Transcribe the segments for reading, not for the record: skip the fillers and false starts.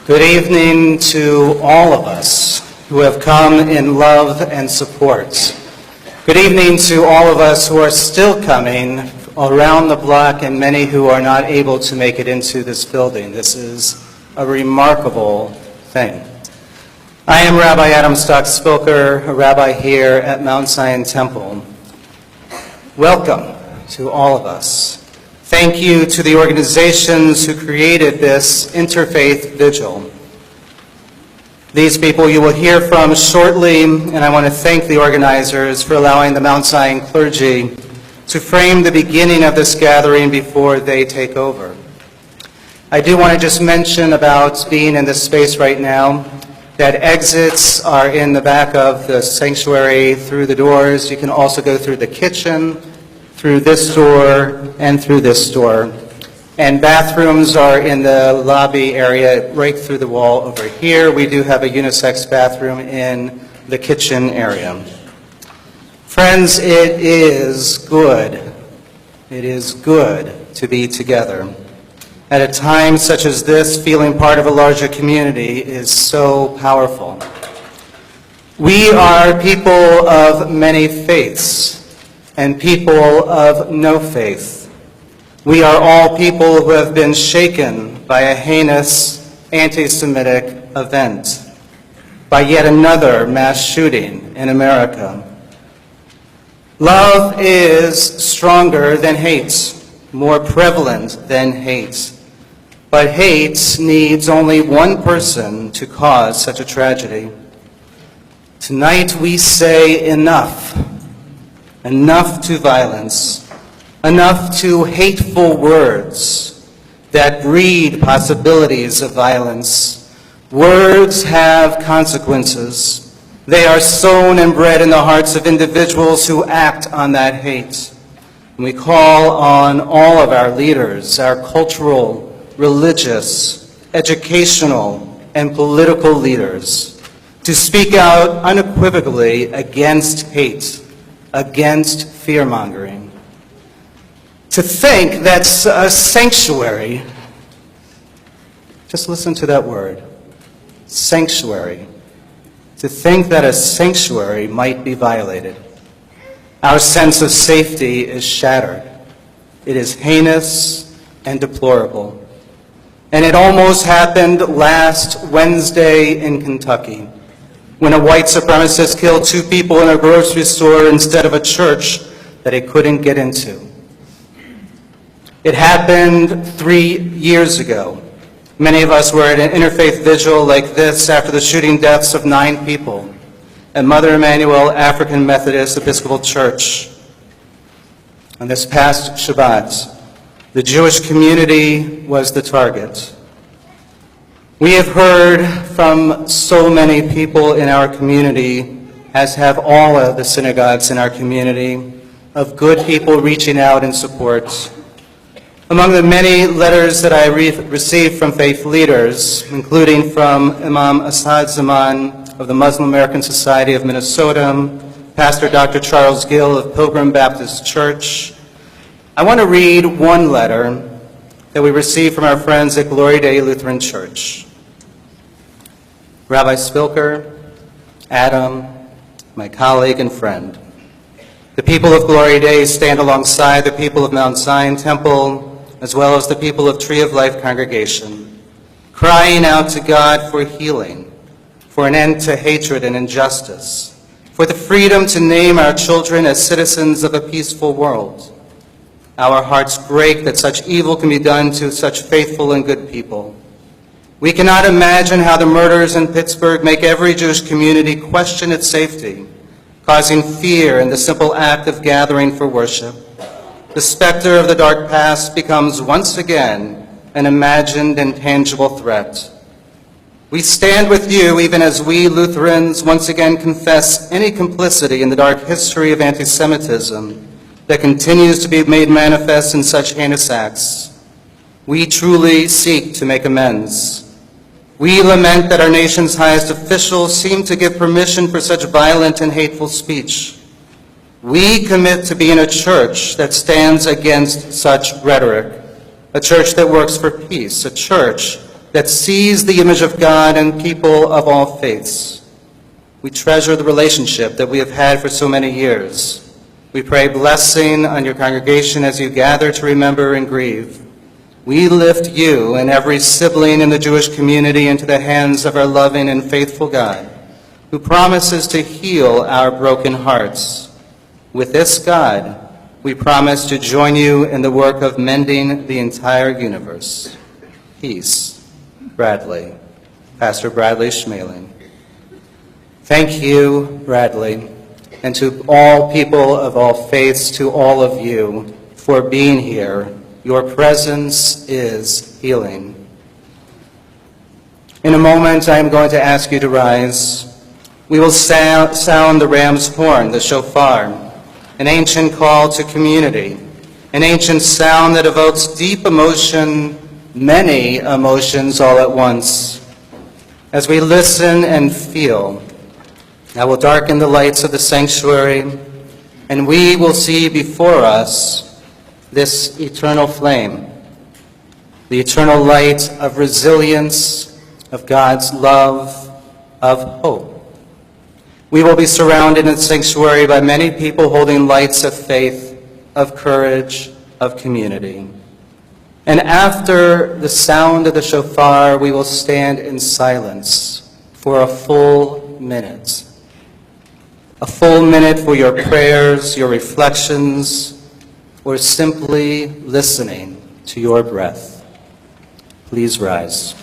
Good evening to all of us who have come in love and support. Good evening to all of us who are still coming around the block and many who are not able to make it into this building. This is a remarkable thing. I am Rabbi Adam Stock-Spilker, a rabbi here at Mount Zion Temple. Welcome to all of us. Thank you to the organizations who created this Interfaith Vigil. These people you will hear from shortly, and I want to thank the organizers for allowing the Mount Zion clergy to frame the beginning of this gathering before they take over. I do want to just mention about being in this space right now that exits are in the back of the sanctuary through the doors. You can also go through the kitchen, through this door, and through this door. And bathrooms are in the lobby area right through the wall over here. We do have a unisex bathroom in the kitchen area. Friends, it is good to be together. At a time such as this, feeling part of a larger community is so powerful. We are people of many faiths and people of no faith. We are all people who have been shaken by a heinous anti-Semitic event, by yet another mass shooting in America. Love is stronger than hate, more prevalent than hate. But hate needs only one person to cause such a tragedy. Tonight we say enough. Enough to violence. Enough to hateful words that breed possibilities of violence. Words have consequences. They are sown and bred in the hearts of individuals who act on that hate. And we call on all of our leaders, our cultural, religious, educational, and political leaders to speak out unequivocally against hate, against fear-mongering. To think that a sanctuary, just listen to that word, sanctuary, to think that a sanctuary might be violated. Our sense of safety is shattered. It is heinous and deplorable. And it almost happened last Wednesday in Kentucky, when a white supremacist killed 2 people in a grocery store instead of a church that he couldn't get into. It happened 3 years ago. Many of us were at an interfaith vigil like this after the shooting deaths of 9 people at Mother Emanuel African Methodist Episcopal Church. On this past Shabbat, the Jewish community was the target. We have heard from so many people in our community, as have all of the synagogues in our community, of good people reaching out in support. Among the many letters that I received from faith leaders, including from Imam Asad Zaman of the Muslim American Society of Minnesota, Pastor Dr. Charles Gill of Pilgrim Baptist Church, I want to read one letter that we received from our friends at Glory Day Lutheran Church. Rabbi Spilker, Adam, my colleague and friend, the people of Glory Day stand alongside the people of Mount Zion Temple, as well as the people of Tree of Life Congregation, crying out to God for healing, for an end to hatred and injustice, for the freedom to name our children as citizens of a peaceful world. Our hearts break that such evil can be done to such faithful and good people. We cannot imagine how the murders in Pittsburgh make every Jewish community question its safety, causing fear in the simple act of gathering for worship. The specter of the dark past becomes once again an imagined and tangible threat. We stand with you even as we Lutherans once again confess any complicity in the dark history of anti-Semitism that continues to be made manifest in such heinous acts. We truly seek to make amends. We lament that our nation's highest officials seem to give permission for such violent and hateful speech. We commit to being a church that stands against such rhetoric, a church that works for peace, a church that sees the image of God in people of all faiths. We treasure the relationship that we have had for so many years. We pray blessing on your congregation as you gather to remember and grieve. We lift you and every sibling in the Jewish community into the hands of our loving and faithful God, who promises to heal our broken hearts. With this God, we promise to join you in the work of mending the entire universe. Peace, Bradley. Pastor Bradley Schmeling. Thank you, Bradley, and to all people of all faiths, to all of you, for being here. Your presence is healing. In a moment, I am going to ask you to rise. We will sound the ram's horn, the shofar, an ancient call to community, an ancient sound that evokes deep emotion, many emotions all at once. As we listen and feel, I will darken the lights of the sanctuary, and we will see before us this eternal flame, the eternal light of resilience, of God's love, of hope. We will be surrounded in the sanctuary by many people holding lights of faith, of courage, of community. And after the sound of the shofar, we will stand in silence for a full minute. A full minute for your prayers, your reflections, or simply listening to your breath. Please rise.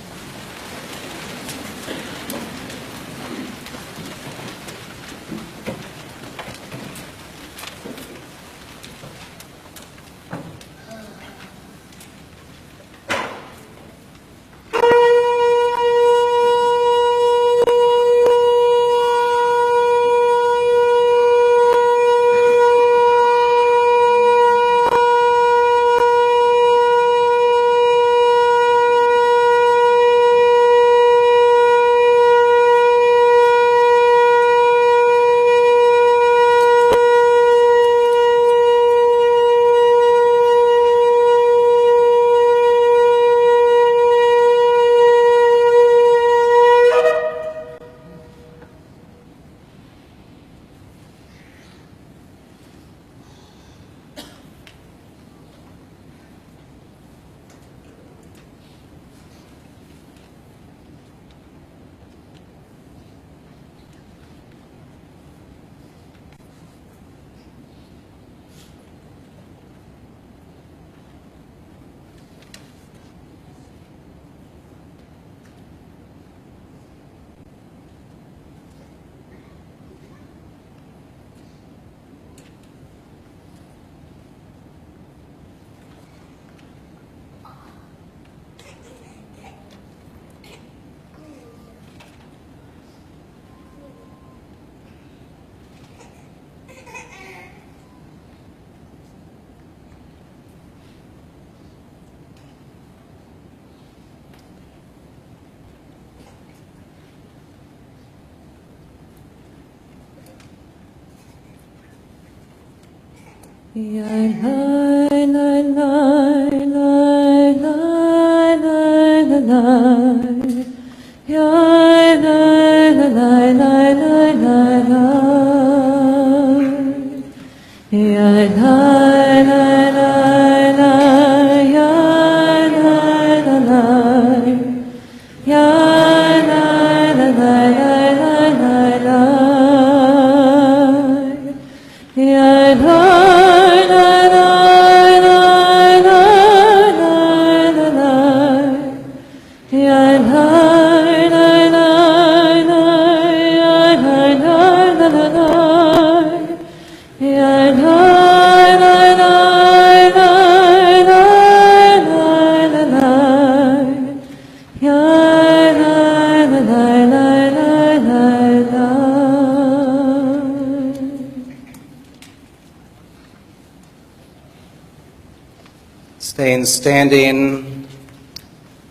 Staying standing,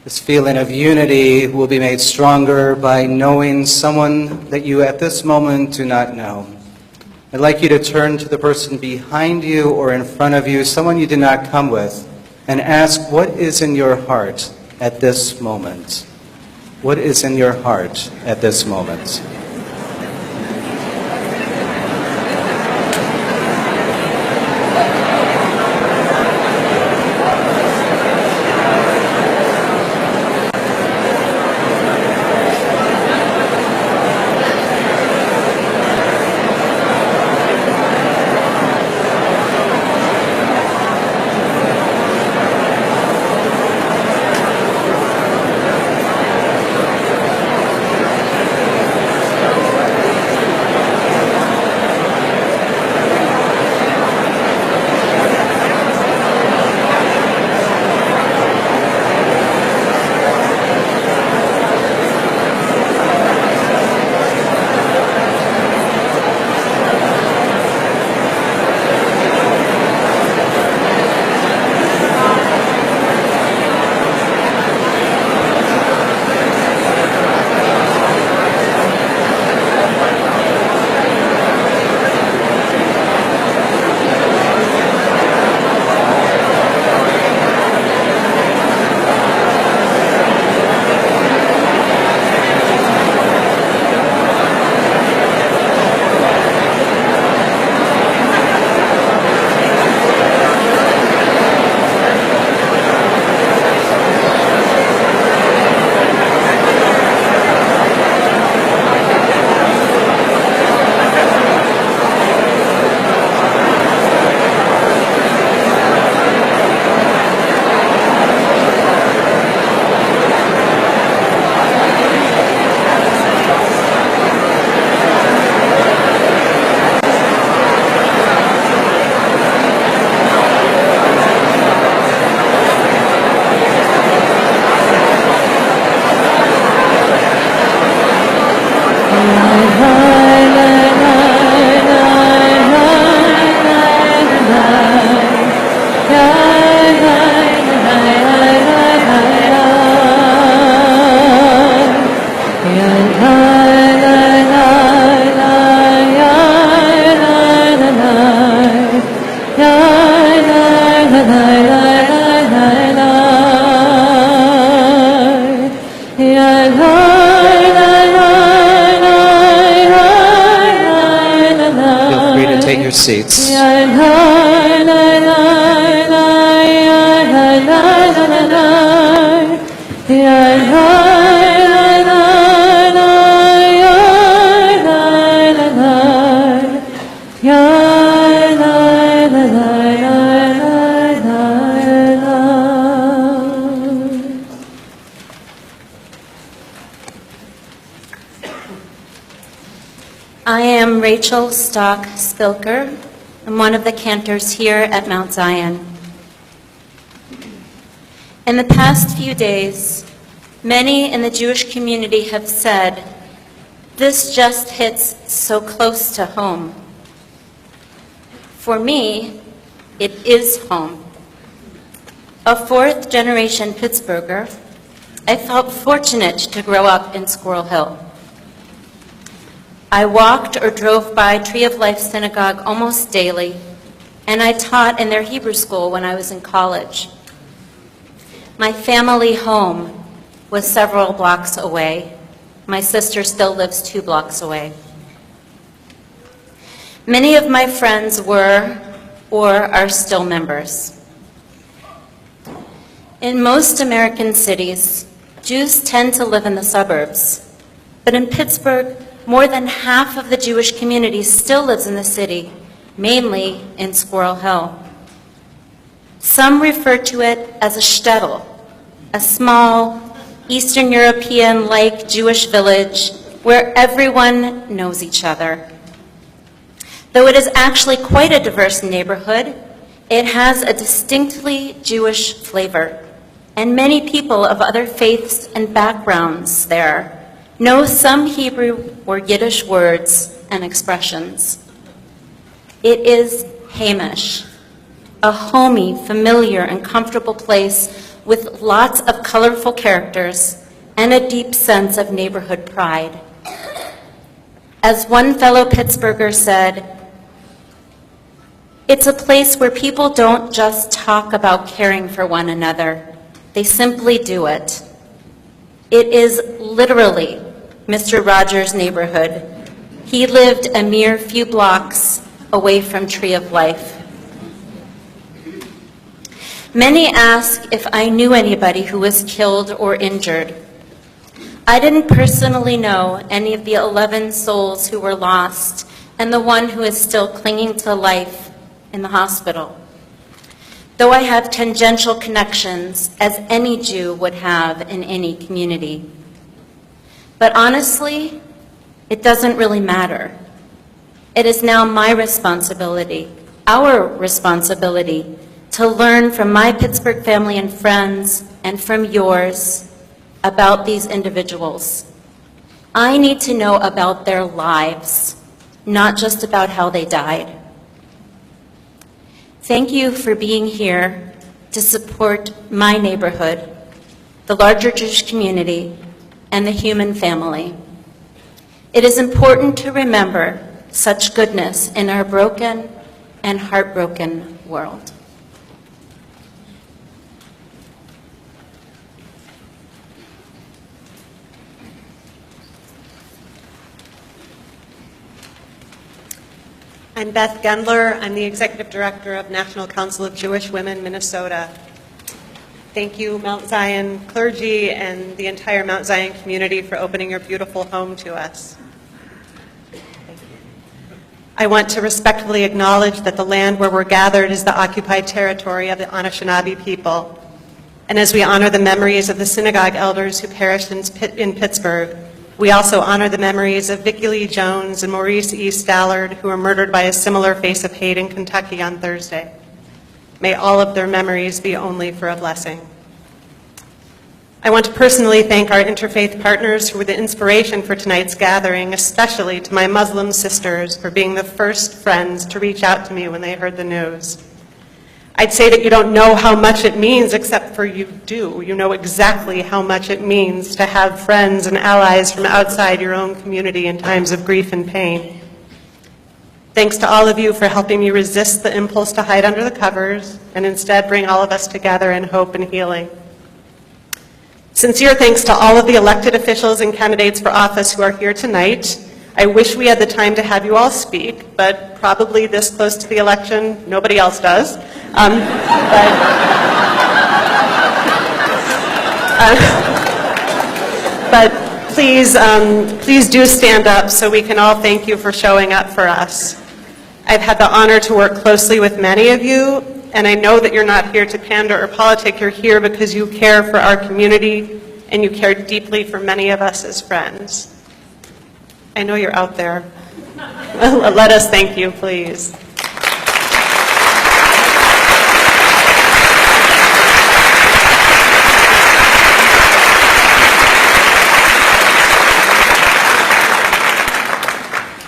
this feeling of unity will be made stronger by knowing someone that you at this moment do not know. I'd like you to turn to the person behind you or in front of you, someone you did not come with, and ask what is in your heart at this moment? What is in your heart at this moment? Take your seats. I am Rachel Stock-Spilker. I'm one of the cantors here at Mount Zion. In the past few days, many in the Jewish community have said, "This just hits so close to home." For me, it is home. A fourth-generation Pittsburgher, I felt fortunate to grow up in Squirrel Hill. I walked or drove by Tree of Life Synagogue almost daily, and I taught in their Hebrew school when I was in college. My family home was several blocks away. My sister still lives 2 blocks away. Many of my friends were or are still members. In most American cities, Jews tend to live in the suburbs, but in Pittsburgh, more than half of the Jewish community still lives in the city, mainly in Squirrel Hill. Some refer to it as a shtetl, a small Eastern European-like Jewish village where everyone knows each other. Though it is actually quite a diverse neighborhood, it has a distinctly Jewish flavor, and many people of other faiths and backgrounds there know some Hebrew or Yiddish words and expressions. It is Hamish, a homey, familiar, and comfortable place with lots of colorful characters and a deep sense of neighborhood pride. As one fellow Pittsburgher said, "It's a place where people don't just talk about caring for one another. They simply do it. It is literally Mr. Rogers' neighborhood. He lived a mere few blocks away from Tree of Life. Many ask if I knew anybody who was killed or injured. I didn't personally know any of the 11 souls who were lost and the one who is still clinging to life in the hospital, though I have tangential connections, as any Jew would have in any community. But honestly, it doesn't really matter. It is now my responsibility, our responsibility, to learn from my Pittsburgh family and friends and from yours about these individuals. I need to know about their lives, not just about how they died. Thank you for being here to support my neighborhood, the larger Jewish community, and the human family. It is important to remember such goodness in our broken and heartbroken world. I'm Beth Gendler. I'm the Executive Director of National Council of Jewish Women, Minnesota. Thank you, Mount Zion clergy and the entire Mount Zion community for opening your beautiful home to us. I want to respectfully acknowledge that the land where we're gathered is the occupied territory of the Anishinaabe people. And as we honor the memories of the synagogue elders who perished in Pittsburgh, we also honor the memories of Vigil Jones and Maurice E. Stallard, who were murdered by a similar face of hate in Kentucky on Thursday. May all of their memories be only for a blessing. I want to personally thank our interfaith partners who were the inspiration for tonight's gathering, especially to my Muslim sisters for being the first friends to reach out to me when they heard the news. I'd say that you don't know how much it means, except for you do. You know exactly how much it means to have friends and allies from outside your own community in times of grief and pain. Thanks to all of you for helping me resist the impulse to hide under the covers and instead bring all of us together in hope and healing. Sincere thanks to all of the elected officials and candidates for office who are here tonight. I wish we had the time to have you all speak, but probably this close to the election, nobody else does. But please do stand up so we can all thank you for showing up for us. I've had the honor to work closely with many of you, and I know that you're not here to pander or politic. You're here because you care for our community and you care deeply for many of us as friends. I know you're out there. Let us thank you, please.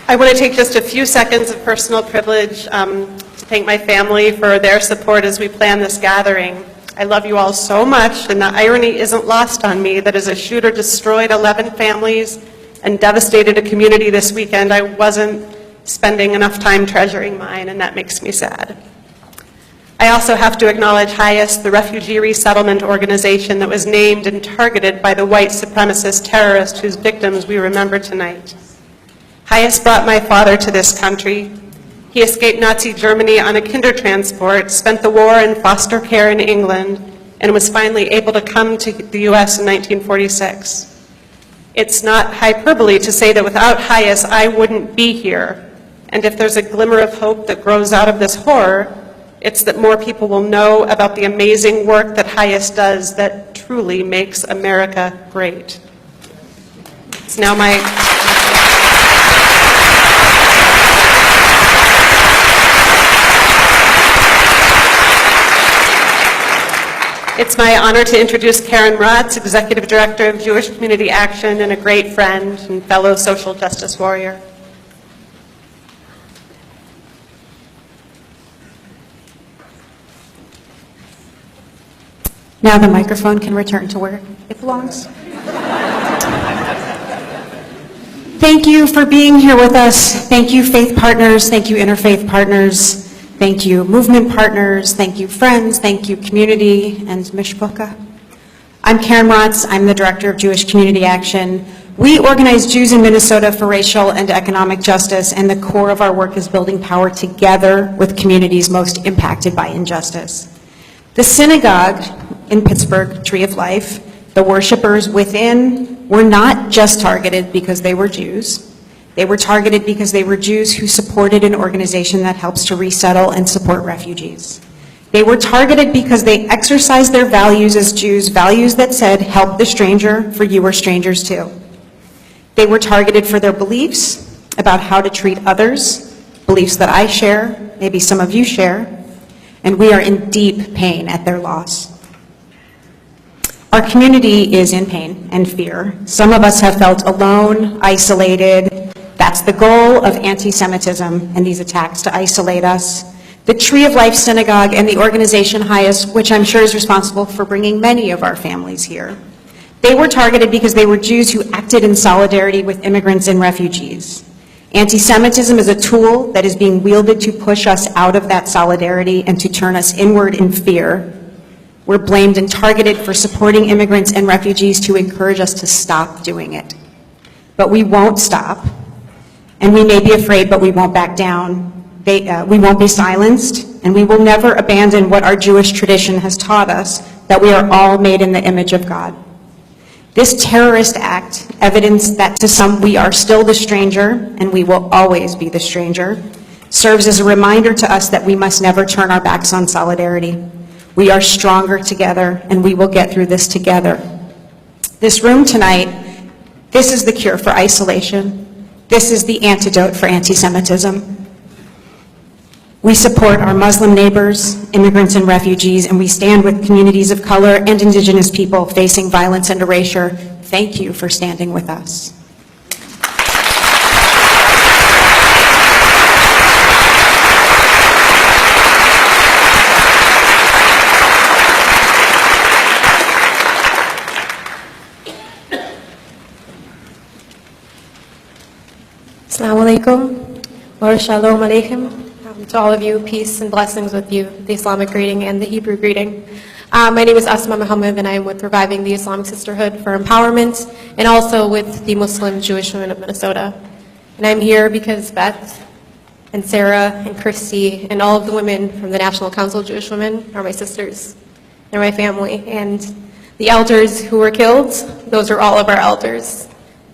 I want to take just a few seconds of personal privilege to thank my family for their support as we plan this gathering. I love you all so much, and the irony isn't lost on me that as a shooter destroyed 11 families and devastated a community this weekend, I wasn't spending enough time treasuring mine, and that makes me sad. I also have to acknowledge HIAS, the refugee resettlement organization that was named and targeted by the white supremacist terrorist whose victims we remember tonight. HIAS brought my father to this country. He escaped Nazi Germany on a kinder transport, spent the war in foster care in England, and was finally able to come to the U.S. in 1946. It's not hyperbole to say that without HIAS, I wouldn't be here. And if there's a glimmer of hope that grows out of this horror, it's that more people will know about the amazing work that HIAS does that truly makes America great. It's now my... It's my honor to introduce Karen Ratz, Executive Director of Jewish Community Action and a great friend and fellow social justice warrior. Now the microphone can return to where it belongs. Thank you for being here with us. Thank you, faith partners. Thank you, interfaith partners. Thank you, movement partners. Thank you, friends. Thank you, community and mishpucha. I'm Karen Rotz. I'm the Director of Jewish Community Action. We organize Jews in Minnesota for racial and economic justice, and the core of our work is building power together with communities most impacted by injustice. The Synagogue in Pittsburgh, Tree of Life, the worshipers within were not just targeted because they were Jews. They were targeted because they were Jews who supported an organization that helps to resettle and support refugees. They were targeted because they exercised their values as Jews, values that said, help the stranger, for you are strangers too. They were targeted for their beliefs about how to treat others, beliefs that I share, maybe some of you share, and we are in deep pain at their loss. Our community is in pain and fear. Some of us have felt alone, isolated. That's the goal of anti-Semitism and these attacks, to isolate us. The Tree of Life Synagogue and the organization HIAS, which I'm sure is responsible for bringing many of our families here. They were targeted because they were Jews who acted in solidarity with immigrants and refugees. Anti-Semitism is a tool that is being wielded to push us out of that solidarity and to turn us inward in fear. We're blamed and targeted for supporting immigrants and refugees to encourage us to stop doing it. But we won't stop, and we may be afraid, but we won't back down. We won't be silenced, and we will never abandon what our Jewish tradition has taught us, that we are all made in the image of God. This terrorist act, evidence that to some we are still the stranger, and we will always be the stranger, serves as a reminder to us that we must never turn our backs on solidarity. We are stronger together, and we will get through this together. This room tonight, this is the cure for isolation. This is the antidote for anti-Semitism. We support our Muslim neighbors, immigrants and refugees, and we stand with communities of color and indigenous people facing violence and erasure. Thank you for standing with us. Assalamu alaikum wa shalom aleichem. To all of you, peace and blessings with you, the Islamic greeting and the Hebrew greeting. My name is Asma Muhammad, and I am with Reviving the Islamic Sisterhood for Empowerment, and also with the Muslim Jewish Women of Minnesota. And I'm here because Beth and Sarah and Christy and all of the women from the National Council of Jewish Women are my sisters. They're my family. And the elders who were killed, those are all of our elders.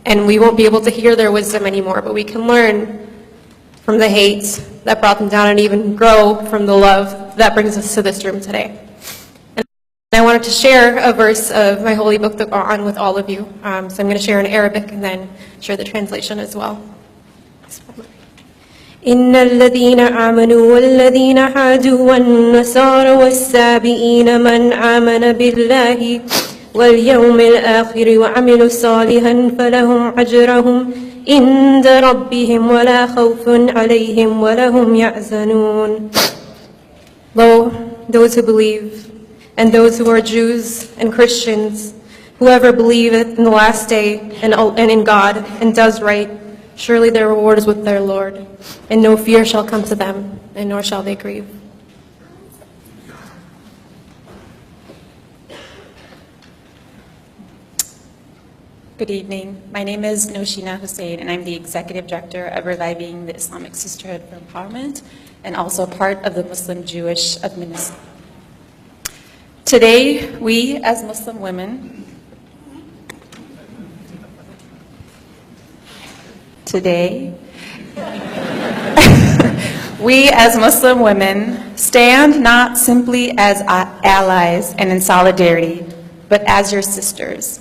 And we won't be able to hear their wisdom anymore, but we can learn from the hate that brought them down and even grow from the love that brings us to this room today. And I wanted to share a verse of my holy book, the Quran, with all of you. So I'm going to share in Arabic and then share the translation as well. إن الذين آمنوا والذين هادوا والنصارى والسابئين من آمن بالله واليوم الآخر وعملوا صالحا فلهم أجرهم عند ربهم ولا خوف عليهم ولا هم يحزنون. Lo, those who believe, and those who are Jews and Christians, whoever believeth in the last day and in God and does right, surely their reward is with their Lord, and no fear shall come to them, and nor shall they grieve. Good evening. My name is Noshina Hussein, and I'm the Executive Director of Reviving the Islamic Sisterhood for Empowerment, and also part of the Muslim Jewish of Minnesota. Today, we as Muslim women, we as Muslim women stand not simply as allies and in solidarity, but as your sisters,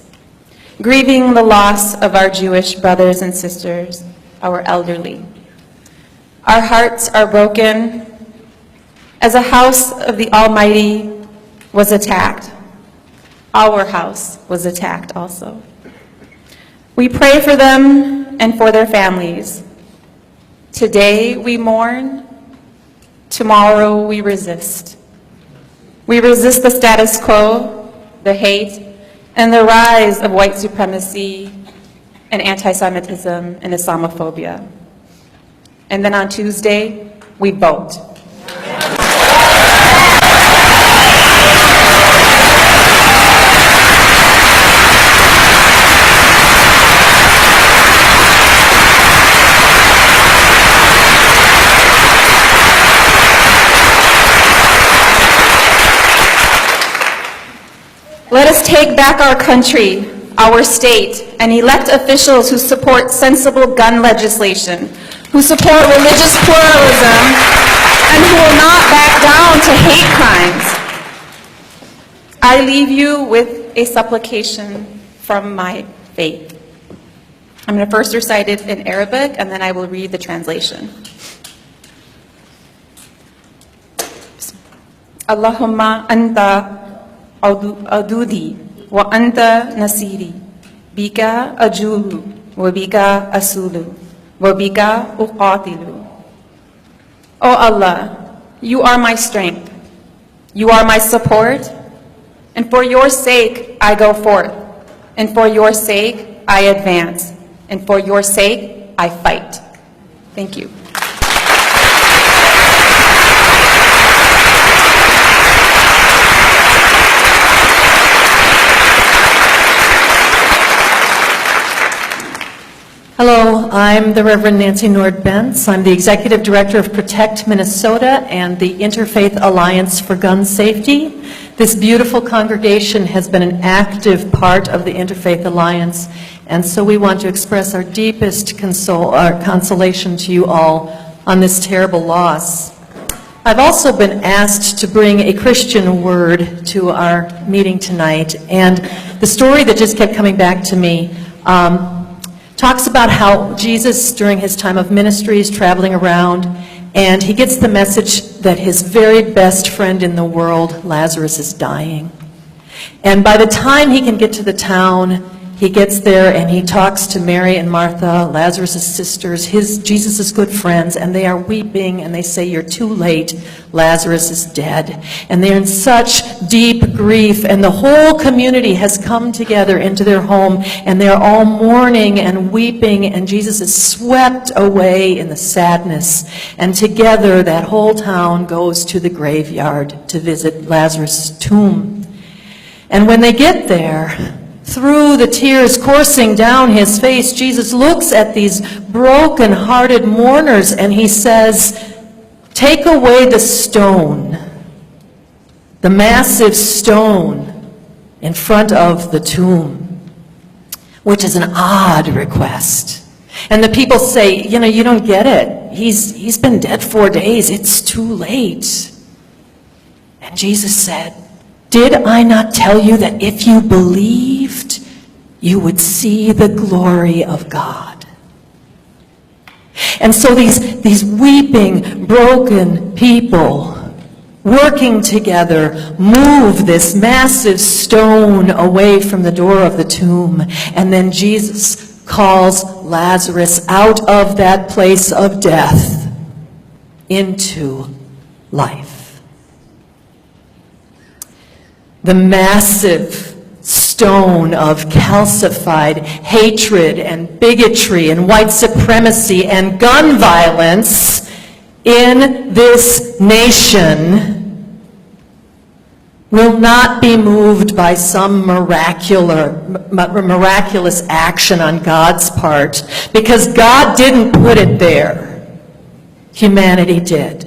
grieving the loss of our Jewish brothers and sisters, our elderly. Our hearts are broken as a house of the Almighty was attacked. Our house was attacked also. We pray for them and for their families. Today we mourn, tomorrow we resist. We resist the status quo, the hate, and the rise of white supremacy and anti-Semitism and Islamophobia. And then on Tuesday, we vote. Let us take back our country, our state, and elect officials who support sensible gun legislation, who support religious pluralism, and who will not back down to hate crimes. I leave you with a supplication from my faith. I'm going to first recite it in Arabic, and then I will read the translation. Allahumma anta adudi wa anta nasiri, bika ajulu wa bika asulu wa bika uqatilu. O Allah, you are my strength, you are my support, and for your sake I go forth, and for your sake I advance, and for your sake I fight. Thank you. Hello, I'm the Reverend Nancy Nord-Bentz. I'm the Executive Director of Protect Minnesota and the Interfaith Alliance for Gun Safety. This beautiful congregation has been an active part of the Interfaith Alliance, and so we want to express our deepest consolation to you all on this terrible loss. I've also been asked to bring a Christian word to our meeting tonight, and the story that just kept coming back to me talks about how Jesus, during his time of ministry, is traveling around, and he gets the message that his very best friend in the world, Lazarus, is dying. And by the time he can get to the town, he gets there and he talks to Mary and Martha, Lazarus' sisters, Jesus' good friends, and they are weeping and they say, "You're too late, Lazarus is dead." And they're in such deep grief, and the whole community has come together into their home, and they're all mourning and weeping, and Jesus is swept away in the sadness. And together that whole town goes to the graveyard to visit Lazarus' tomb. And when they get there, through the tears coursing down his face, Jesus looks at these broken-hearted mourners and he says, "Take away the stone, the massive stone in front of the tomb," which is an odd request. And the people say, "You don't get it. He's been dead 4 days. It's too late." And Jesus said, "Did I not tell you that if you believed, you would see the glory of God?" And so these weeping, broken people working together move this massive stone away from the door of the tomb. And then Jesus calls Lazarus out of that place of death into life. The massive stone of calcified hatred and bigotry and white supremacy and gun violence in this nation will not be moved by some miraculous action on God's part, because God didn't put it there. Humanity did.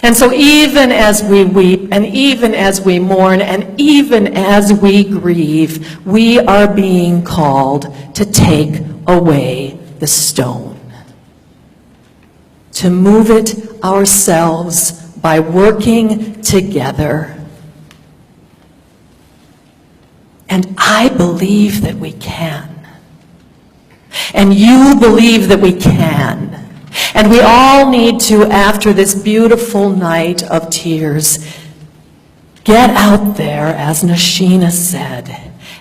And so even as we weep, and even as we mourn, and even as we grieve, we are being called to take away the stone. To move it ourselves by working together. And I believe that we can. And you believe that we can. And we all need to, after this beautiful night of tears, get out there, as Nashina said,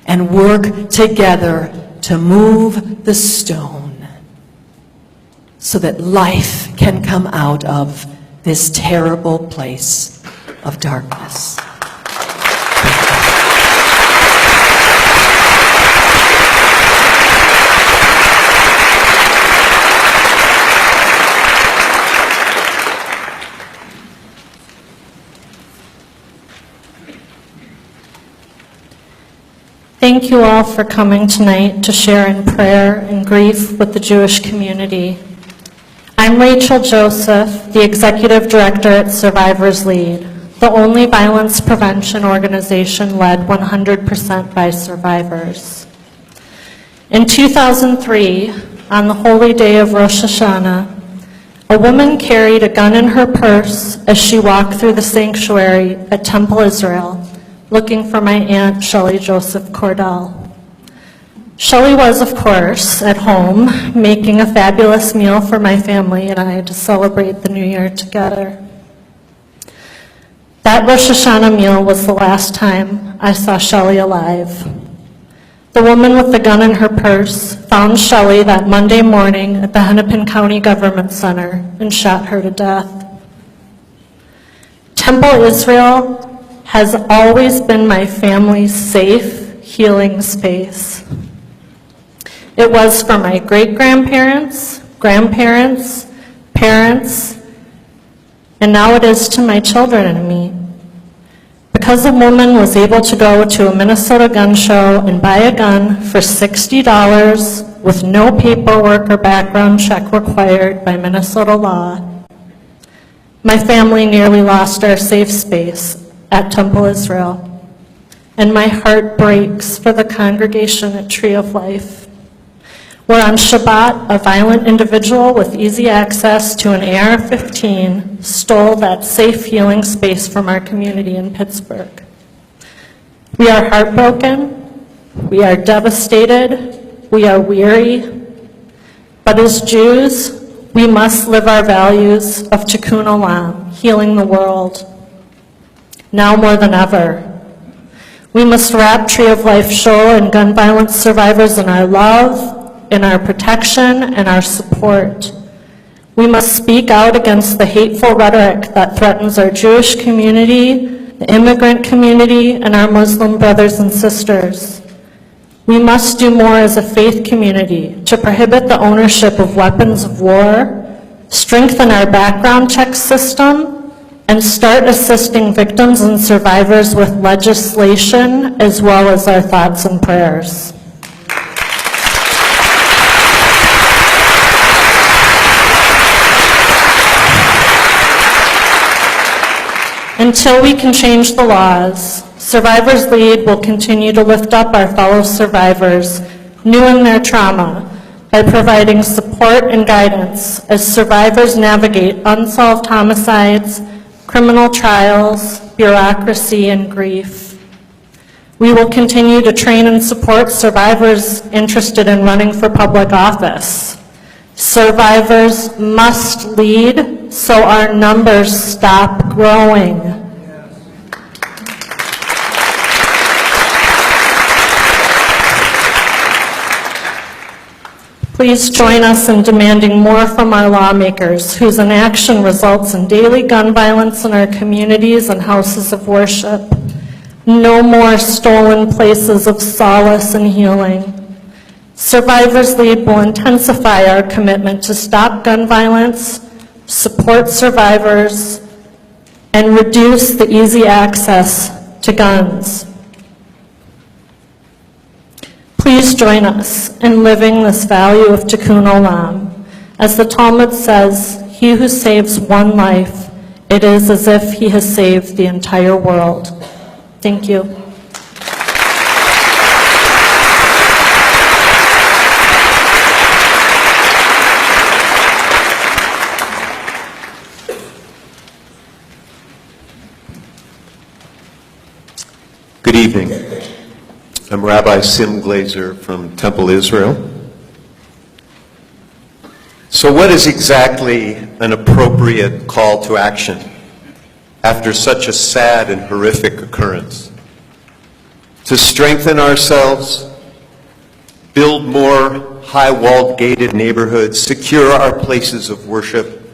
and work together to move the stone so that life can come out of this terrible place of darkness. Thank you all for coming tonight to share in prayer and grief with the Jewish community. I'm Rachel Joseph, the Executive Director at Survivors Lead. the only violence prevention organization led 100% by survivors. In 2003, on the holy day of Rosh Hashanah, a woman carried a gun in her purse as she walked through the sanctuary at Temple Israel, looking for my Aunt Shelley Joseph Cordell. Shelley was, of course, at home, making a fabulous meal for my family and I to celebrate the new year together. That Rosh Hashanah meal was the last time I saw Shelley alive. The woman with the gun in her purse found Shelley that Monday morning at the Hennepin County Government Center and shot her to death. Temple Israel has always been my family's safe, healing space. It was for my great-grandparents, grandparents, parents, and now it is to my children and me. Because a woman was able to go to a Minnesota gun show and buy a gun for $60 with no paperwork or background check required by Minnesota law, my family nearly lost our safe space at Temple Israel, and my heart breaks for the congregation at Tree of Life, where on Shabbat, a violent individual with easy access to an AR-15 stole that safe healing space from our community in Pittsburgh. We are heartbroken, we are devastated, we are weary, but as Jews, we must live our values of Tikkun Olam, healing the world. Now more than ever, we must wrap Tree of Life Shoal and gun violence survivors in our love, in our protection, and our support. We must speak out against the hateful rhetoric that threatens our Jewish community, the immigrant community, and our Muslim brothers and sisters. We must do more as a faith community to prohibit the ownership of weapons of war, strengthen our background check system, and start assisting victims and survivors with legislation as well as our thoughts and prayers. Until we can change the laws, Survivors Lead will continue to lift up our fellow survivors, new in their trauma, by providing support and guidance as survivors navigate unsolved homicides, criminal trials, bureaucracy, and grief. We will continue to train and support survivors interested in running for public office. Survivors must lead so our numbers stop growing. Please join us in demanding more from our lawmakers, whose inaction results in daily gun violence in our communities and houses of worship. No more stolen places of solace and healing. Survivors Lead will intensify our commitment to stop gun violence, support survivors, and reduce the easy access to guns. Please join us in living this value of Tikkun Olam. As the Talmud says, he who saves one life, it is as if he has saved the entire world. Thank you. Good evening. I'm Rabbi Sim Glazer from Temple Israel. So what is exactly an appropriate call to action after such a sad and horrific occurrence? To strengthen ourselves, build more high-walled gated neighborhoods, secure our places of worship,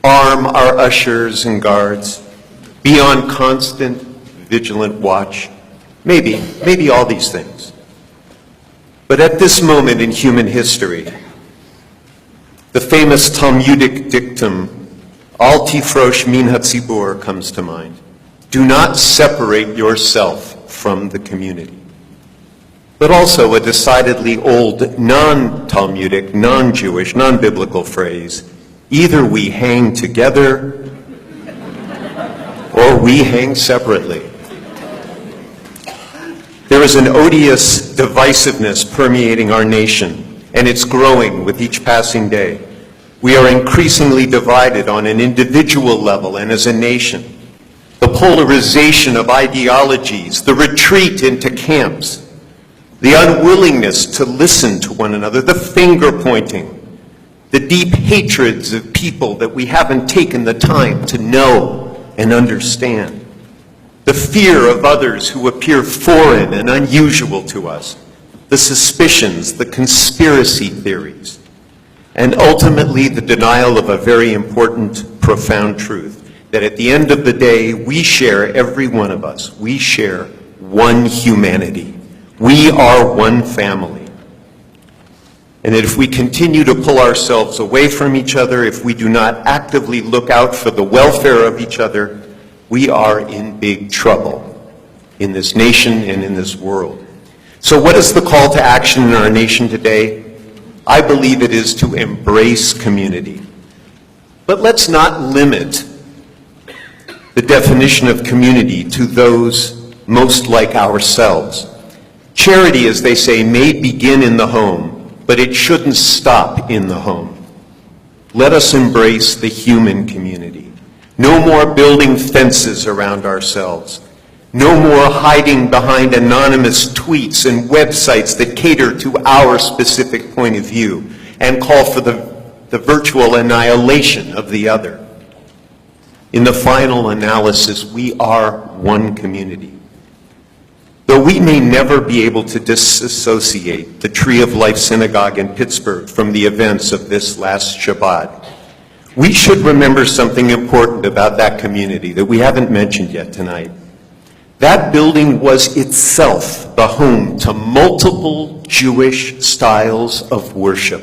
arm our ushers and guards, be on constant vigilant watch. Maybe all these things. But at this moment in human history, the famous Talmudic dictum, Al tifrosh min hatzibur, comes to mind. Do not separate yourself from the community. But also a decidedly old, non-Talmudic, non-Jewish, non-biblical phrase, either we hang together or we hang separately. There is an odious divisiveness permeating our nation, and it's growing with each passing day. We are increasingly divided on an individual level and as a nation. The polarization of ideologies, the retreat into camps, the unwillingness to listen to one another, the finger pointing, the deep hatreds of people that we haven't taken the time to know and understand, the fear of others who appear foreign and unusual to us, the suspicions, the conspiracy theories, and ultimately the denial of a very important, profound truth, that at the end of the day, we share, every one of us, we share one humanity. We are one family. And that if we continue to pull ourselves away from each other, if we do not actively look out for the welfare of each other, we are in big trouble in this nation and in this world. So what is the call to action in our nation today? I believe it is to embrace community. But let's not limit the definition of community to those most like ourselves. Charity, as they say, may begin in the home, but it shouldn't stop in the home. Let us embrace the human community. No more building fences around ourselves. No more hiding behind anonymous tweets and websites that cater to our specific point of view and call for the virtual annihilation of the other. In the final analysis, we are one community. Though we may never be able to disassociate the Tree of Life Synagogue in Pittsburgh from the events of this last Shabbat, we should remember something important about that community that we haven't mentioned yet tonight. That building was itself the home to multiple Jewish styles of worship.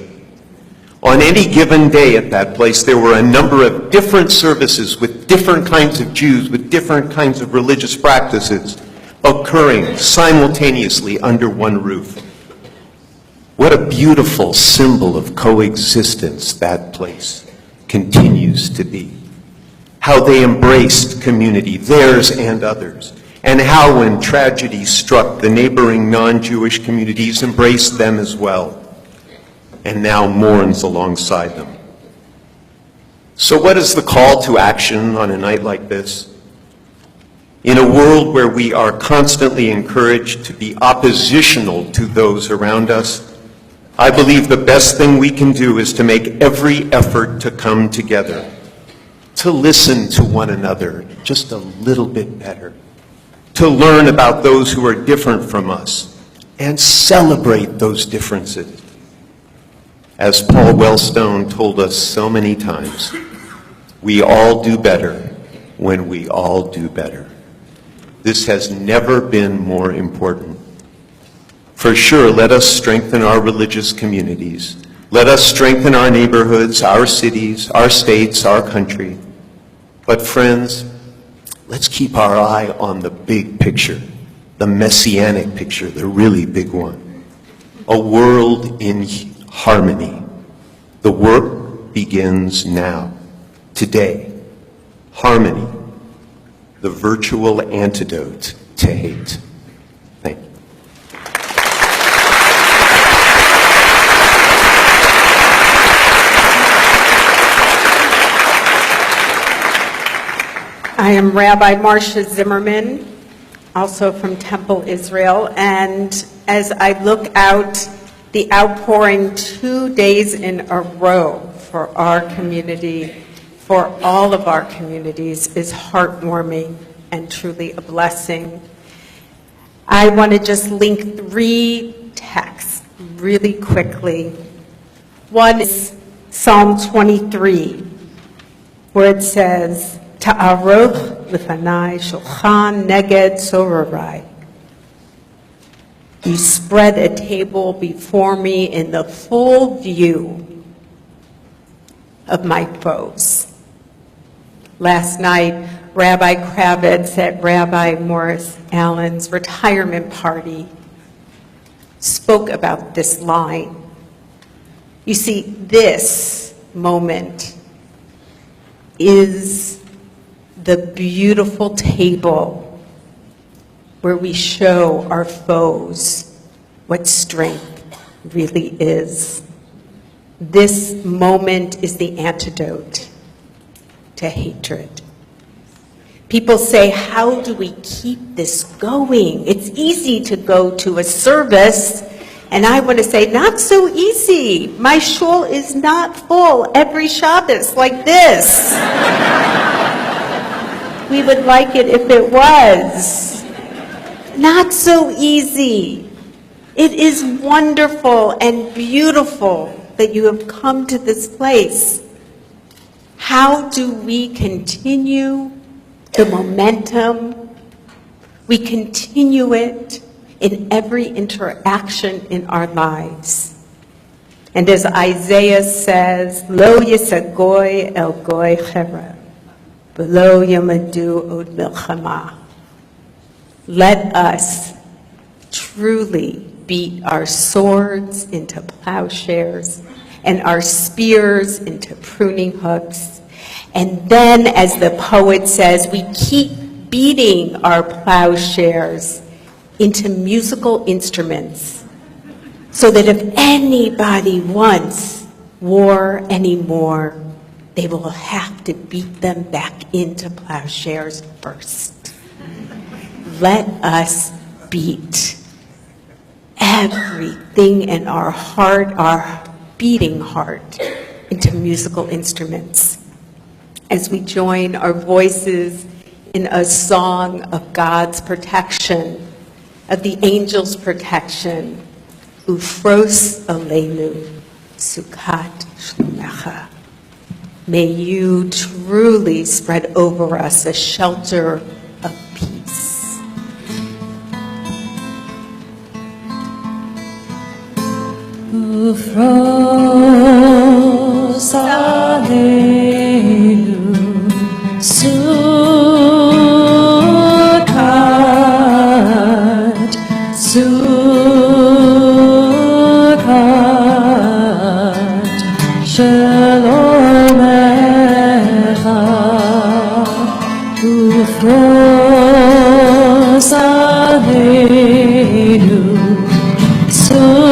On any given day at that place, there were a number of different services with different kinds of Jews, with different kinds of religious practices occurring simultaneously under one roof. What a beautiful symbol of coexistence that place continues to be. How they embraced community, theirs and others, and how when tragedy struck, the neighboring non-Jewish communities embraced them as well, and now mourns alongside them. So what is the call to action on a night like this? In a world where we are constantly encouraged to be oppositional to those around us, I believe the best thing we can do is to make every effort to come together, to listen to one another just a little bit better, to learn about those who are different from us, and celebrate those differences. As Paul Wellstone told us so many times, we all do better when we all do better. This has never been more important. For sure, let us strengthen our religious communities. Let us strengthen our neighborhoods, our cities, our states, our country. But friends, let's keep our eye on the big picture, the messianic picture, the really big one. A world in harmony. The work begins now, today. Harmony, the virtual antidote to hate. Thank you. I am Rabbi Marcia Zimmerman, also from Temple, Israel, and as I look out, the outpouring 2 days in a row for our community, for all of our communities, is heartwarming and truly a blessing. I want to just link 3 texts really quickly. One is Psalm 23, where it says, Ta'aroch lefanai shulchan neged sorarai. You spread a table before me in the full view of my foes. Last night, Rabbi Kravitz at Rabbi Morris Allen's retirement party spoke about this line. You see, this moment is the beautiful table where we show our foes what strength really is. This moment is the antidote to hatred. People say, how do we keep this going? It's easy to go to a service, and I want to say, not so easy. My shul is not full every Shabbos like this. We would like it if it was. Not so easy. It is wonderful and beautiful that you have come to this place. How do we continue the momentum? We continue it in every interaction in our lives. And as Isaiah says, Lo yisagoy el goy chera, v'lo yamadu od milchama. Let us truly beat our swords into plowshares and our spears into pruning hooks. And then, as the poet says, we keep beating our plowshares into musical instruments so that if anybody wants war anymore, they will have to beat them back into plowshares first. Let us beat everything in our heart, our beating heart, into musical instruments as we join our voices in a song of God's protection, of the angels' protection. Ufros aleinu sukat shlomecha. May you truly spread over us a shelter of peace. Ufros aleinu sukat, sukat, shalomecha. Ufros aleinu sukat,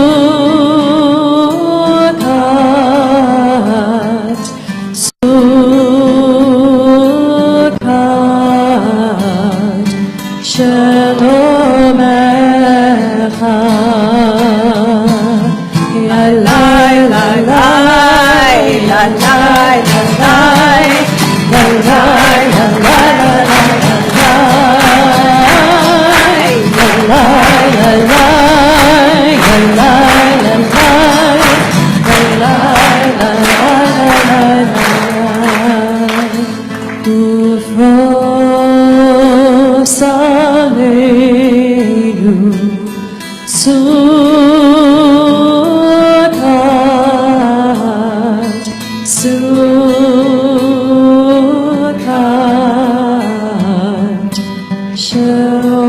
sukat, shalomecha. La la la la la la la la la la Ufros aleinu sukat, sukat, shalomecha.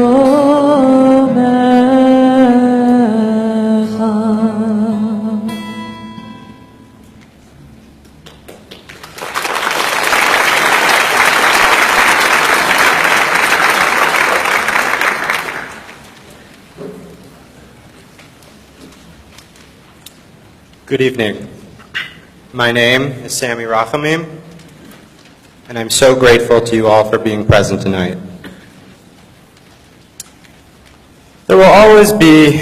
Good evening. My name is Sammy Rachamim, and I'm so grateful to you all for being present tonight. There will always be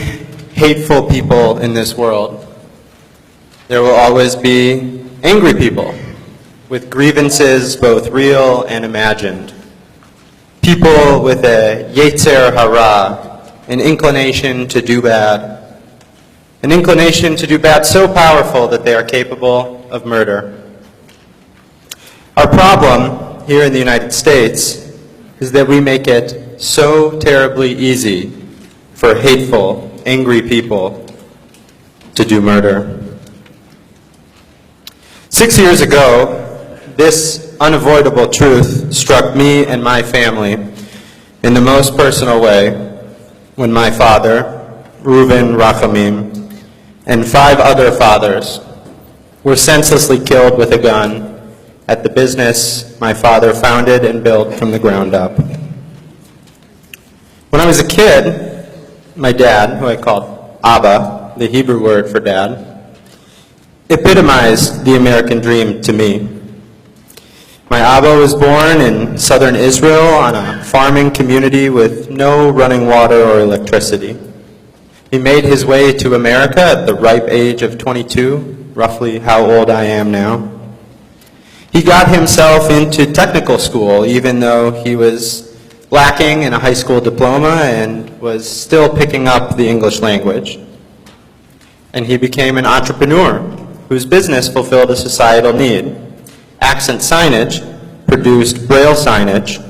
hateful people in this world. There will always be angry people with grievances both real and imagined. People with a yetzer hara, an inclination to do bad. An inclination to do bad so powerful that they are capable of murder. Our problem here in the United States is that we make it so terribly easy for hateful, angry people to do murder. 6 years ago, this unavoidable truth struck me and my family in the most personal way when my father, Reuven Rachamim, and 5 other fathers were senselessly killed with a gun at the business my father founded and built from the ground up. When I was a kid, my dad, who I called Abba, the Hebrew word for dad, epitomized the American dream to me. My Abba was born in southern Israel on a farming community with no running water or electricity. He made his way to America at the ripe age of 22, roughly how old I am now. He got himself into technical school, even though he was lacking in a high school diploma and was still picking up the English language. And he became an entrepreneur whose business fulfilled a societal need. Accent signage produced Braille signage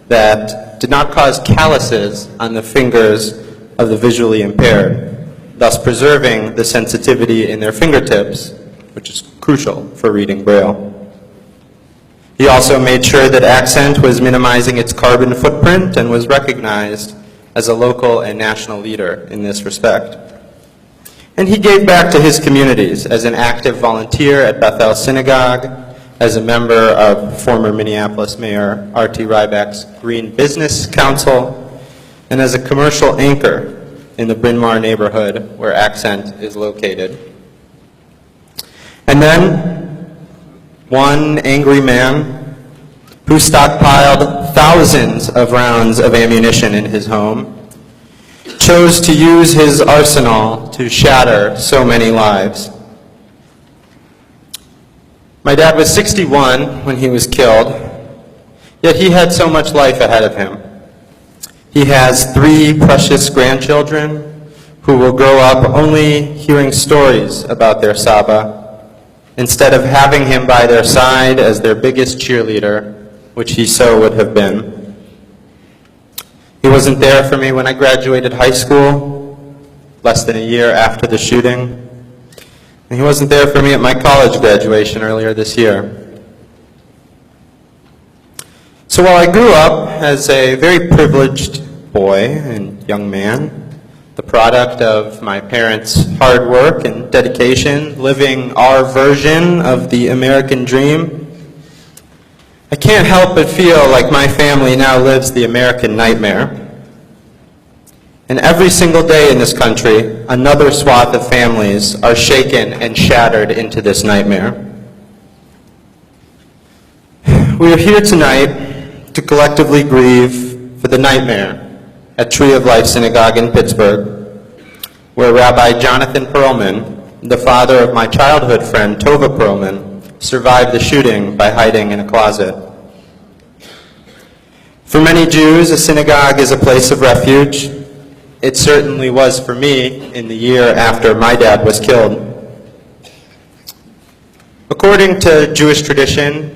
that did not cause calluses on the fingers of the visually impaired, thus preserving the sensitivity in their fingertips, which is crucial for reading Braille. He also made sure that Accent was minimizing its carbon footprint and was recognized as a local and national leader in this respect. And he gave back to his communities as an active volunteer at Bethel Synagogue, as a member of former Minneapolis Mayor R.T. Ryback's Green Business Council, and as a commercial anchor in the Bryn Mawr neighborhood where Accent is located. And then, one angry man who stockpiled thousands of rounds of ammunition in his home chose to use his arsenal to shatter so many lives. My dad was 61 when he was killed, yet he had so much life ahead of him. He has 3 precious grandchildren who will grow up only hearing stories about their Saba, instead of having him by their side as their biggest cheerleader, which he so would have been. He wasn't there for me when I graduated high school, less than a year after the shooting. And he wasn't there for me at my college graduation earlier this year. So while I grew up as a very privileged boy and young man, the product of my parents' hard work and dedication, living our version of the American dream, I can't help but feel like my family now lives the American nightmare. And every single day in this country, another swath of families are shaken and shattered into this nightmare. We are here tonight to collectively grieve for the nightmare at Tree of Life Synagogue in Pittsburgh, where Rabbi Jonathan Perlman, the father of my childhood friend Tova Perlman, survived the shooting by hiding in a closet. For many Jews, a synagogue is a place of refuge. It certainly was for me in the year after my dad was killed. According to Jewish tradition,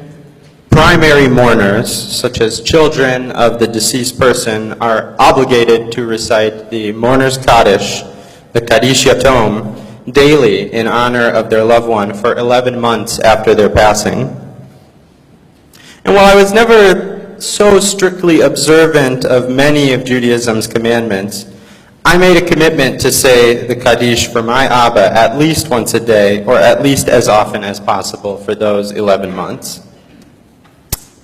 primary mourners, such as children of the deceased person, are obligated to recite the Mourner's Kaddish, the Kaddish Yatom, daily in honor of their loved one for 11 months after their passing. And while I was never so strictly observant of many of Judaism's commandments, I made a commitment to say the Kaddish for my Abba at least once a day, or at least as often as possible for those 11 months.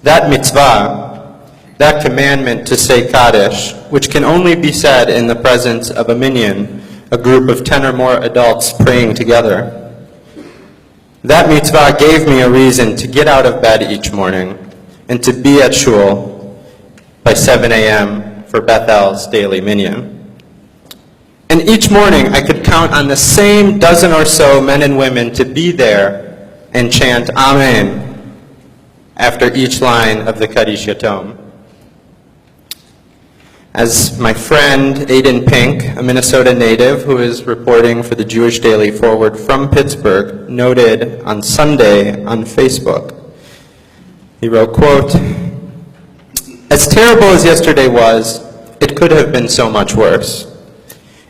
That mitzvah, that commandment to say Kaddish, which can only be said in the presence of a minyan, a group of 10 or more adults praying together, that mitzvah gave me a reason to get out of bed each morning and to be at shul by 7 a.m. for Bethel's daily minyan. And each morning I could count on the same dozen or so men and women to be there and chant Amen after each line of the Kaddish Yatom. As my friend Aidan Pink, a Minnesota native who is reporting for the Jewish Daily Forward from Pittsburgh, noted on Sunday on Facebook, he wrote, quote, "As terrible as yesterday was, it could have been so much worse.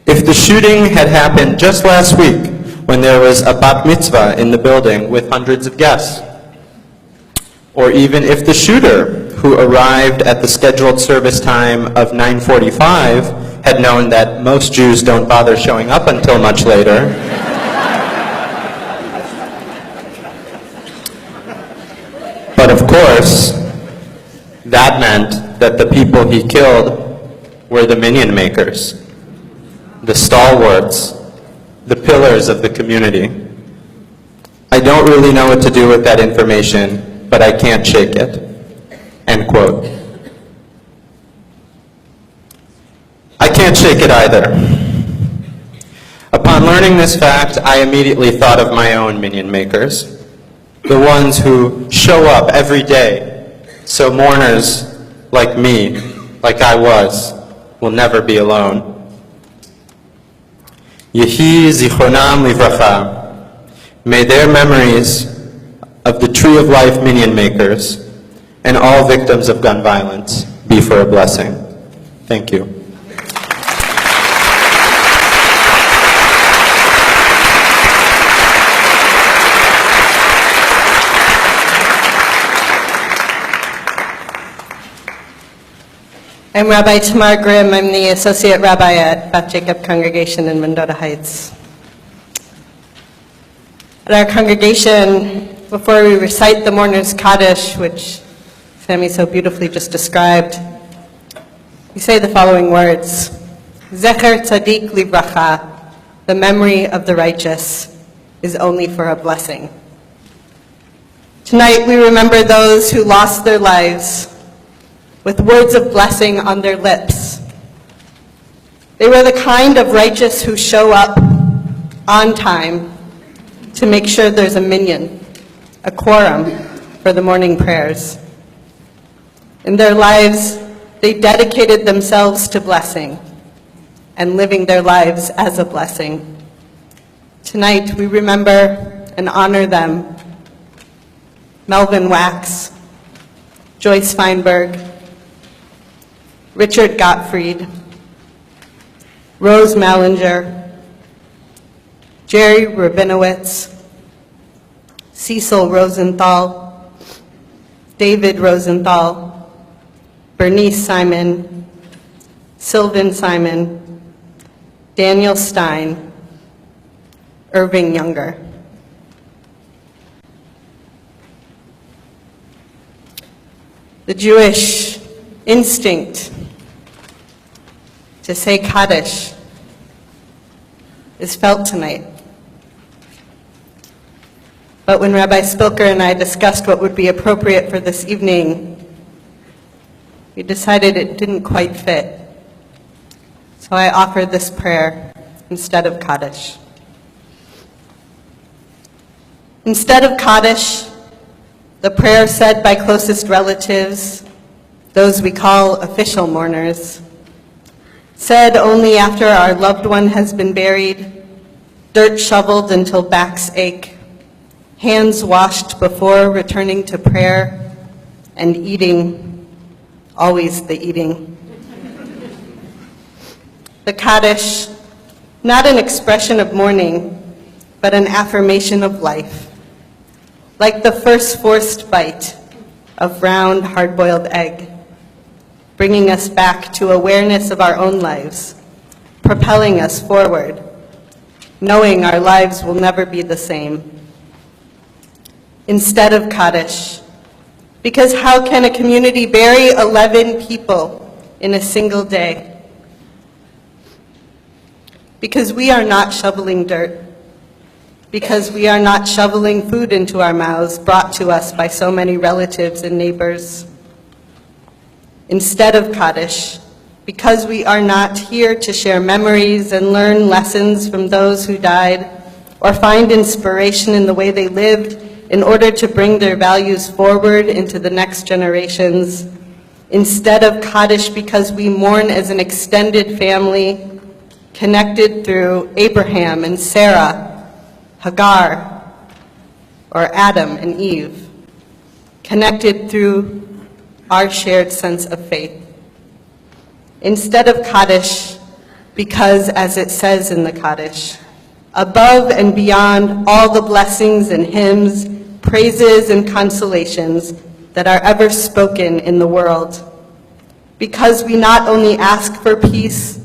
If the shooting had happened just last week when there was a bat mitzvah in the building with hundreds of guests, or even if the shooter who arrived at the scheduled service time of 9:45 had known that most Jews don't bother showing up until much later, but course, that meant that the people he killed were the minion makers, the stalwarts, the pillars of the community. I don't really know what to do with that information, but I can't shake it." End quote. I can't shake it either. Upon learning this fact, I immediately thought of my own minion makers, the ones who show up every day, so mourners like me, like I was, will never be alone. Yehi zichronam livracha. May their memories of the Tree of Life minion makers and all victims of gun violence be for a blessing. Thank you. I'm Rabbi Tamar Grimm. I'm the Associate Rabbi at Beth Jacob Congregation in Mendota Heights. At our congregation, before we recite the Mourner's Kaddish, which Sammy so beautifully just described, we say the following words: Zecher Tzadik Livracha, the memory of the righteous is only for a blessing. Tonight we remember those who lost their lives with words of blessing on their lips. They were the kind of righteous who show up on time to make sure there's a minyan, a quorum for the morning prayers. In their lives, they dedicated themselves to blessing and living their lives as a blessing. Tonight, we remember and honor them: Melvin Wax, Joyce Feinberg, Richard Gottfried, Rose Mallinger, Jerry Rabinowitz, Cecil Rosenthal, David Rosenthal, Bernice Simon, Sylvan Simon, Daniel Stein, Irving Younger. The Jewish instinct to say Kaddish is felt tonight. But when Rabbi Spilker and I discussed what would be appropriate for this evening, we decided it didn't quite fit. So I offered this prayer instead of Kaddish. Instead of Kaddish, the prayer said by closest relatives, those we call official mourners, said only after our loved one has been buried, dirt shoveled until backs ache, hands washed before returning to prayer, and eating, always the eating. The Kaddish, not an expression of mourning, but an affirmation of life, like the first forced bite of round, hard-boiled egg, bringing us back to awareness of our own lives, propelling us forward, knowing our lives will never be the same. Instead of Kaddish, because how can a community bury 11 people in a single day? Because we are not shoveling dirt, because we are not shoveling food into our mouths brought to us by so many relatives and neighbors. Instead of Kaddish, because we are not here to share memories and learn lessons from those who died, or find inspiration in the way they lived in order to bring their values forward into the next generations. Instead of Kaddish, because we mourn as an extended family, connected through Abraham and Sarah, Hagar, or Adam and Eve, connected through our shared sense of faith. Instead of Kaddish, because, as it says in the Kaddish, above and beyond all the blessings and hymns, praises and consolations that are ever spoken in the world, because we not only ask for peace,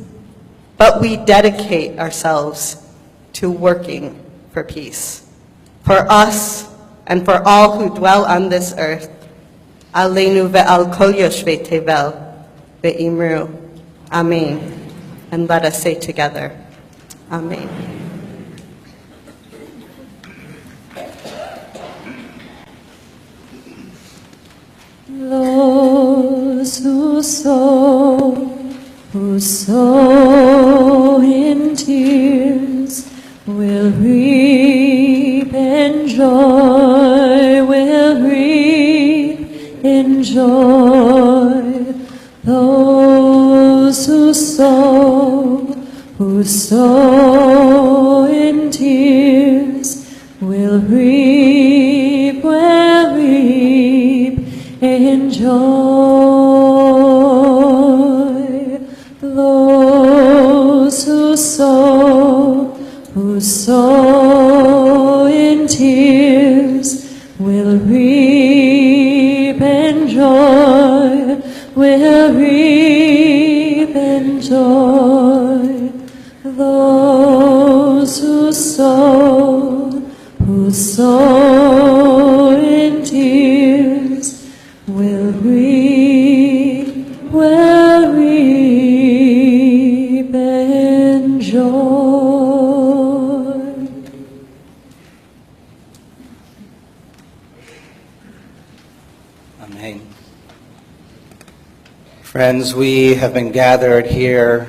but we dedicate ourselves to working for peace, for us and for all who dwell on this earth. Aleinu ve'al kol yoshvei tevel ve'imru. Amen. And let us say together, Amen. Those who sow in tears, will reap in joy, will reap in joy. Those who sow in tears, will reap in joy. Those who sow in tears, will reap in joy, will reap in joy. Those who sow in tears, will reap in joy. Amen. Friends, we have been gathered here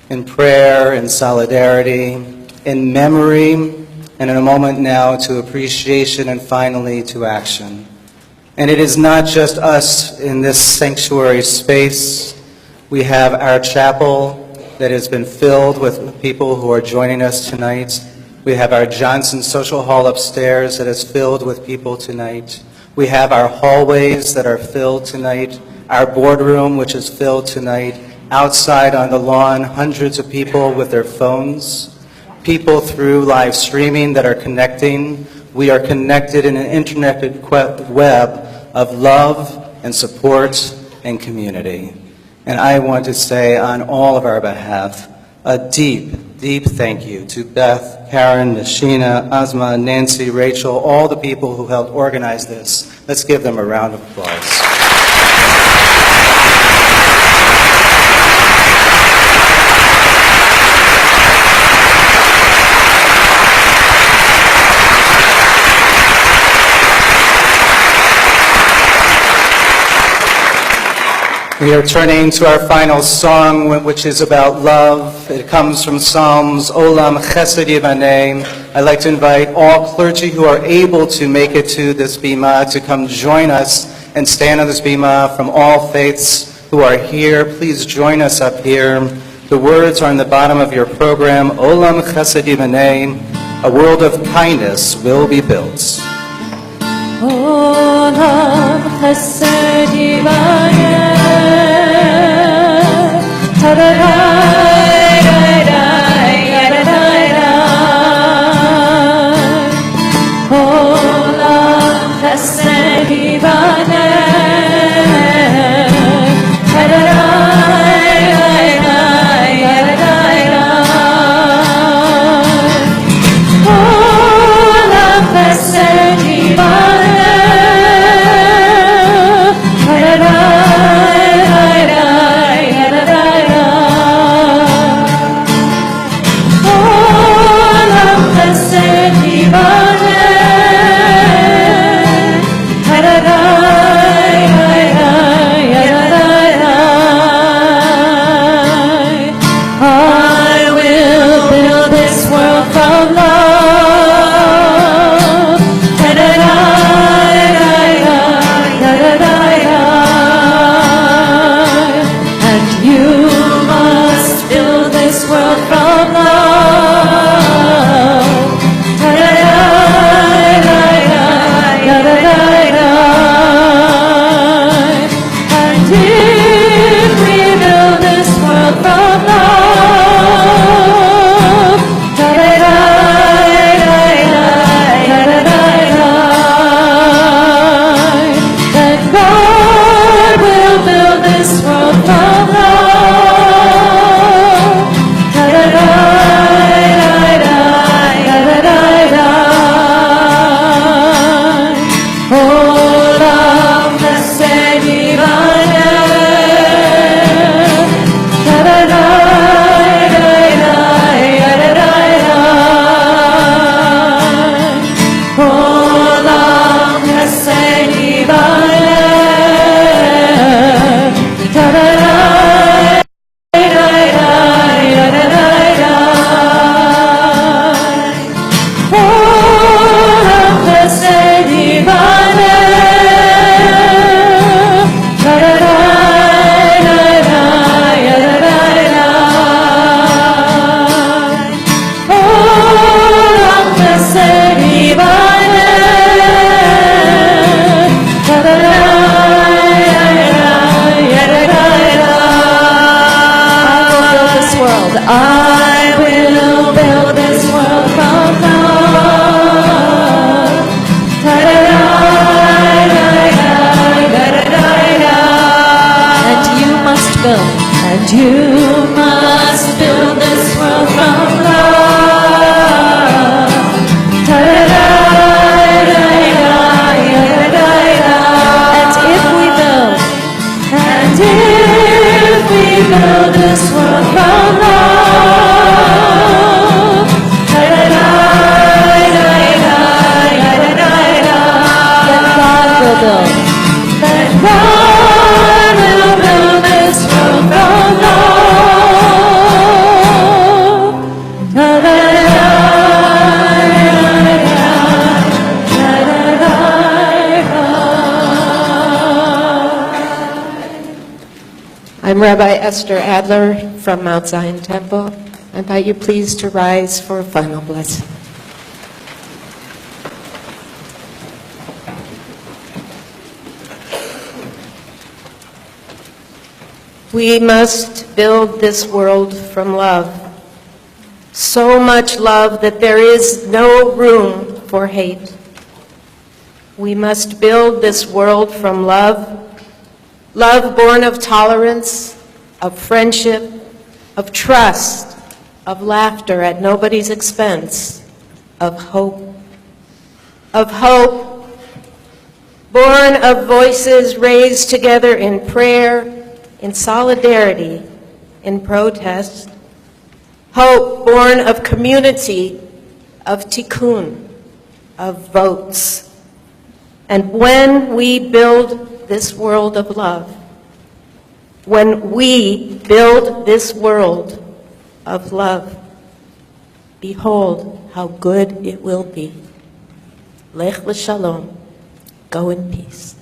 in prayer, in solidarity, in memory, and in a moment now to appreciation and finally to action. And it is not just us in this sanctuary space. We have our chapel that has been filled with people who are joining us tonight. We have our Johnson Social Hall upstairs that is filled with people tonight. We have our hallways that are filled tonight, our boardroom which is filled tonight, outside on the lawn, hundreds of people with their phones, people through live streaming that are connecting. We are connected in an interconnected web of love and support and community. And I want to say on all of our behalf, a deep, deep thank you to Beth, Karen, Nashina, Asma, Nancy, Rachel, all the people who helped organize this. Let's give them a round of applause. We are turning to our final song, which is about love. It comes from Psalms, Olam Chesed Yivaneh. I'd like to invite all clergy who are able to make it to this bima to come join us and stand on this bima from all faiths who are here. Please join us up here. The words are on the bottom of your program. Olam Chesed Yivaneh, a world of kindness will be built. Olam Chesed Yivaneh, Olam Chesed Yivaneh, I'm Rabbi Esther Adler from Mount Zion Temple. I invite you please to rise for a final blessing. We must build this world from love. So much love that there is no room for hate. We must build this world from love, love born of tolerance, of friendship, of trust, of laughter at nobody's expense, of hope. Of hope, born of voices raised together in prayer, in solidarity, in protest. Hope born of community, of tikkun, of votes. And when we build this world of love, when we build this world of love, behold how good it will be. Lech l'shalom, go in peace.